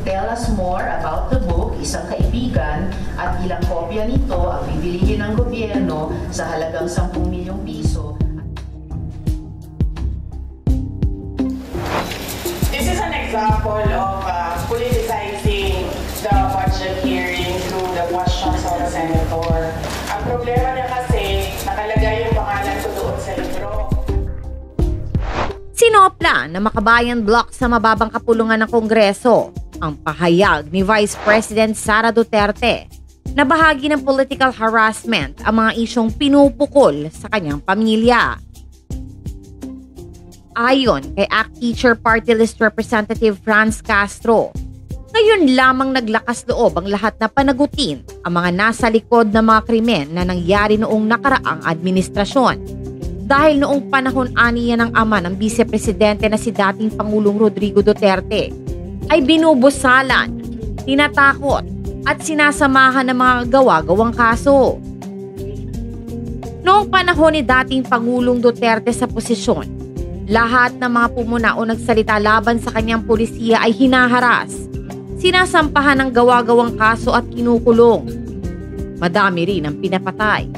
Tell us more about the book, Isang Kaibigan, at ilang kopya nito ang bibilihin ng gobyerno sa halagang 10 milyong piso. This is an example of politicizing the budget hearing through the questions of the senator. Ang problema niya kasi, nakalagay yung pangalan ko doon sa libro. Sinopla na Makabayan Block sa mababang kapulungan ng Kongreso ang pahayag ni Vice President Sara Duterte na bahagi ng political harassment ang mga isyong pinupukol sa kanyang pamilya. Ayon kay ACT Teacher Party List Representative Franz Castro, ngayon lamang naglakas loob ang lahat na panagutin ang mga nasa likod ng mga krimen na nangyari noong nakaraang administrasyon. Dahil noong panahon aniya ng ama ng Vice Presidente na si dating Pangulong Rodrigo Duterte ay binubusalan, tinatakot at sinasamahan ng mga gawa-gawang kaso. Noong panahon ni dating Pangulong Duterte sa posisyon, lahat ng mga pumuna o nagsalita laban sa kanyang pulisiya ay hinaharas, sinasampahan ng gawa-gawang kaso at kinukulong. Madami rin ang pinapatay.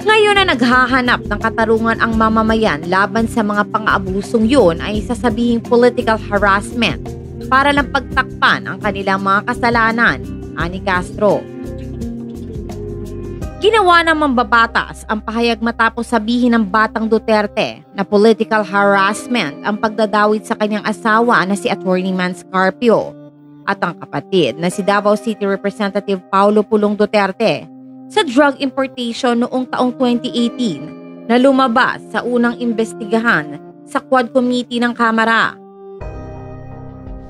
Ngayon na naghahanap ng katarungan ang mamamayan laban sa mga pang-aabusong yun ay sasabihing political harassment para lang pagtakpan ang kanilang mga kasalanan, ani Castro. Ginawa ng mambabatas ang pahayag matapos sabihin ng batang Duterte na political harassment ang pagdadawit sa kanyang asawa na si Attorney Mans Carpio at ang kapatid na si Davao City Representative Paulo Pulong Duterte sa drug importation noong taong 2018 na lumabas sa unang imbestigahan sa Quad Committee ng Kamara.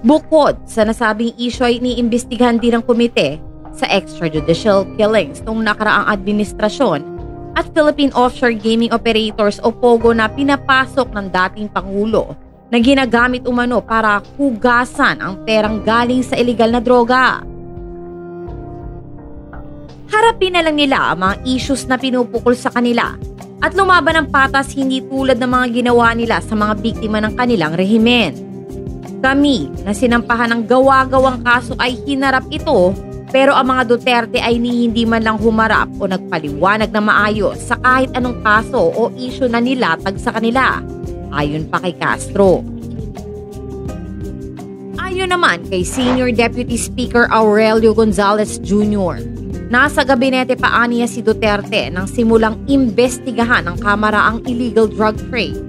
Bukod sa nasabing issue ay iniimbestigahan din ng komite sa extrajudicial killings noong nakaraang administrasyon at Philippine Offshore Gaming Operators o POGO na pinapasok ng dating Pangulo na ginagamit umano para hugasan ang perang galing sa iligal na droga. Harapin na lang nila ang mga issues na pinupukol sa kanila at lumaban ng patas hindi tulad ng mga ginawa nila sa mga biktima ng kanilang rehimen. Kami na sinampahan ng gawa-gawang kaso ay hinarap ito pero ang mga Duterte ay hindi man lang humarap o nagpaliwanag na maayos sa kahit anong kaso o issue na nilatag sa kanila, ayon pa kay Castro. Ayon naman kay Senior Deputy Speaker Aurelio Gonzales Jr., nasa gabinete pa aniya si Duterte nang simulang imbestigahan ng Kamara ang illegal drug trade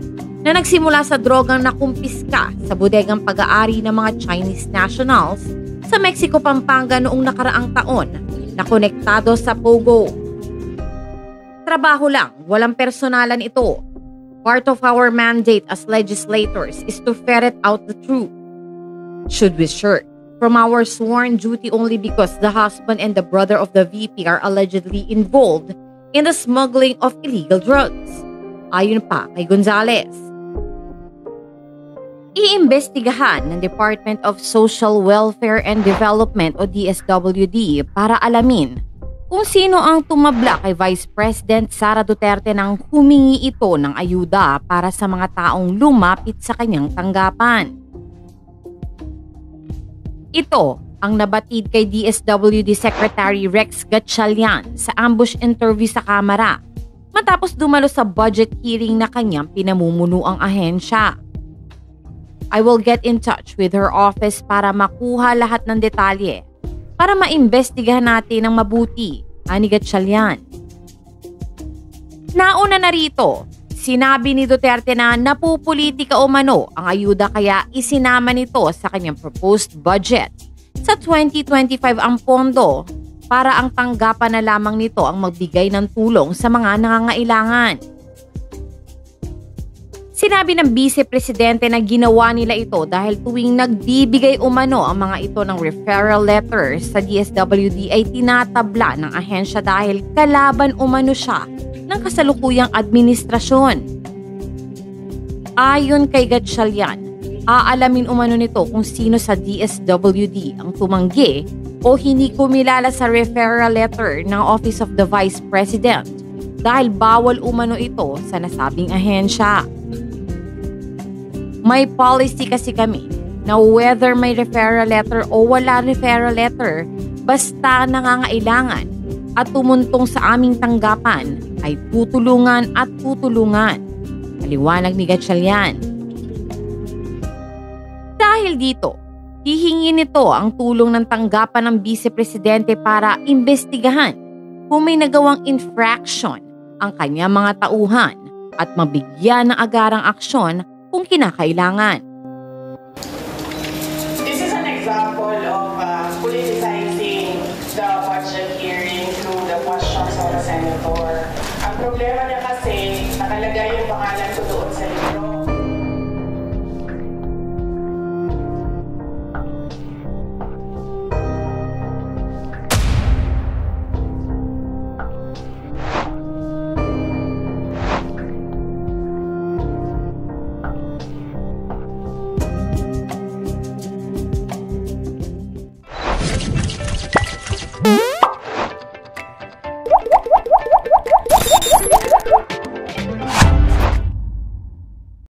na nagsimula sa drogang nakumpiska sa bodegang pag-aari ng mga Chinese nationals sa Mexico, Pampanga noong nakaraang taon na konektado sa POGO. Trabaho lang, walang personalan ito. Part of our mandate as legislators is to ferret out the truth. Should we shirk from our sworn duty only because the husband and the brother of the VP are allegedly involved in the smuggling of illegal drugs? Ayon pa kay Gonzales. Iimbestigahan ng Department of Social Welfare and Development o DSWD para alamin kung sino ang tumabla kay Vice President Sara Duterte nang humingi ito ng ayuda para sa mga taong lumapit sa kanyang tanggapan. Ito ang nabatid kay DSWD Secretary Rex Gatchalian sa ambush interview sa Kamara matapos dumalo sa budget hearing na kanyang pinamumuno ang ahensya. I will get in touch with her office para makuha lahat ng detalye para maimbestigahan natin ng mabuti, ani Gatchalian. Nauna na rito, sinabi ni Duterte na napupolitika umano ang ayuda kaya isinama nito sa kanyang proposed budget. Sa 2025 ang pondo para ang tanggapan na lamang nito ang magbigay ng tulong sa mga nangangailangan. Sinabi ng Vice Presidente na ginawa nila ito dahil tuwing nagbibigay umano ang mga ito ng referral letters sa DSWD ay tinatabla ng ahensya dahil kalaban umano siya ng kasalukuyang administrasyon. Ayon kay Gatchalian, aalamin umano nito kung sino sa DSWD ang tumanggi o hindi kumilala sa referral letter ng Office of the Vice President dahil bawal umano ito sa nasabing ahensya. May policy kasi kami na whether may referral letter o wala referral letter, basta nangangailangan at tumuntong sa aming tanggapan ay tutulungan at tutulungan. Paliwanag ni Gatchalian. Dahil dito, hihingi nito ang tulong ng tanggapan ng Vice Presidente para imbestigahan kung may nagawang infraction ang kanyang mga tauhan at mabigyan ng agarang aksyon kung kinakailangan. This is an example of politicizing the budget hearing through the questions of the senator. Ang problema niya kasi, nakalagay yung pangalan ko doon sa libro.